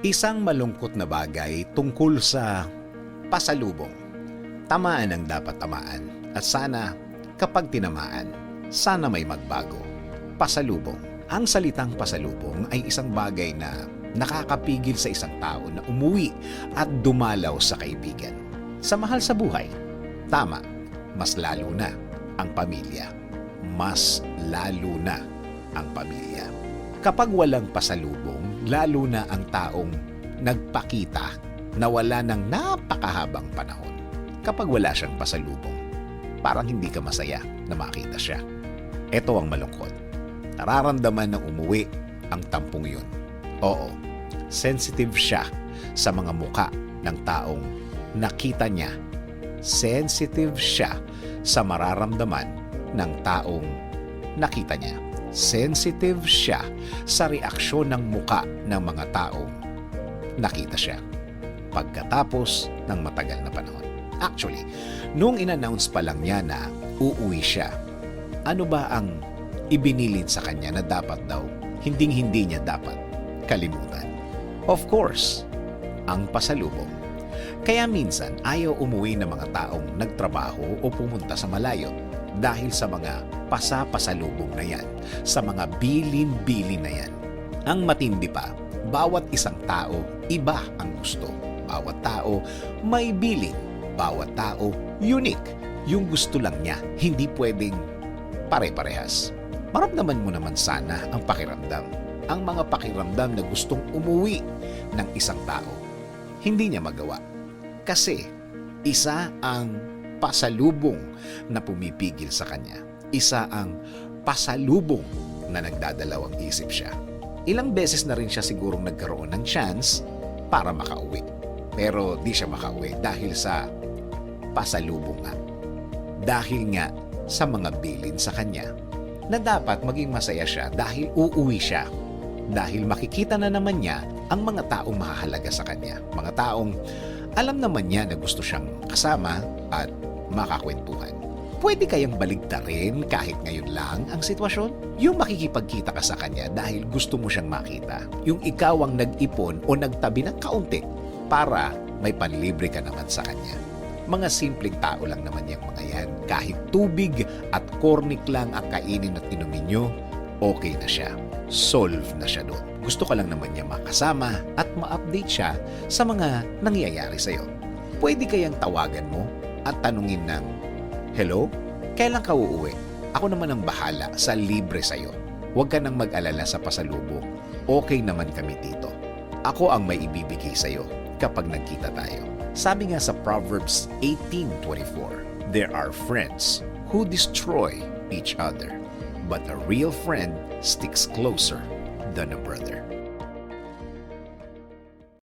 Isang malungkot na bagay tungkol sa pasalubong. Tamaan ang dapat tamaan at sana kapag tinamaan, sana may magbago. Pasalubong. Ang salitang pasalubong ay isang bagay na nakakapigil sa isang tao na umuwi at dumalaw sa kaibigan. Sa mahal sa buhay, tama, mas lalo na ang pamilya. Mas lalo na ang pamilya. Kapag walang pasalubong, lalo na ang taong nagpakita na wala ng napakahabang panahon. Kapag wala siyang pasalubong, parang hindi ka masaya na makita siya. Ito ang malungkot. Nararamdaman ng umuwi ang tampong yun. Oo, sensitive siya sa mga muka ng taong nakita niya. Sensitive siya sa mararamdaman ng taong nakita niya. Sensitive siya sa reaksyon ng muka ng mga taong nakita siya pagkatapos ng matagal na panahon. Actually, nung in-announce pa lang niya na uuwi siya, ano ba ang ibinilid sa kanya na dapat daw, hinding-hindi niya dapat kalimutan? Of course, ang pasalubong. Kaya minsan ayaw umuwi ng mga taong nagtrabaho o pumunta sa malayo dahil sa mga pasapasalubong na yan, sa mga bilin-bilin na yan. Ang matindi pa, bawat isang tao, iba ang gusto. Bawat tao may bilin. Bawat tao unique. Yung gusto lang niya, hindi pwedeng pare-parehas. Maramdaman mo naman sana ang pakiramdam. Ang mga pakiramdam na gustong umuwi ng isang tao. Hindi niya magawa. Kasi isa ang pasalubong na pumipigil sa kanya. Isa ang pasalubong na nagdadalawang isip siya. Ilang beses na rin siya sigurong nagkaroon ng chance para makauwi. Pero di siya makauwi dahil sa pasalubong nga. Dahil nga sa mga bilin sa kanya na dapat maging masaya siya dahil uuwi siya. Dahil makikita na naman niya ang mga taong mahahalaga sa kanya. Mga taong alam naman niya na gusto siyang kasama at makakwentuhan. Pwede kayang baligtarin kahit ngayon lang ang sitwasyon? Yung makikipagkita ka sa kanya dahil gusto mo siyang makita. Yung ikaw ang nag-ipon o nagtabi ng kaunti para may panlibre ka naman sa kanya. Mga simpleng tao lang naman yung mga yan. Kahit tubig at cornic lang ang kainin at inumin nyo, okay na siya. Solve na siya doon. Gusto ka lang naman niya makasama at ma-update siya sa mga nangyayari sa'yo. Pwede kayang tawagan mo at tanungin ng, "Hello? Kailan ka uuwi? Ako naman ang bahala sa libre sa'yo. Huwag ka nang mag-alala sa pasalubong. Okay naman kami dito. Ako ang may ibibigay sa'yo kapag nagkita tayo." Sabi nga sa Proverbs 18:24, "There are friends who destroy each other, but a real friend sticks closer than a brother."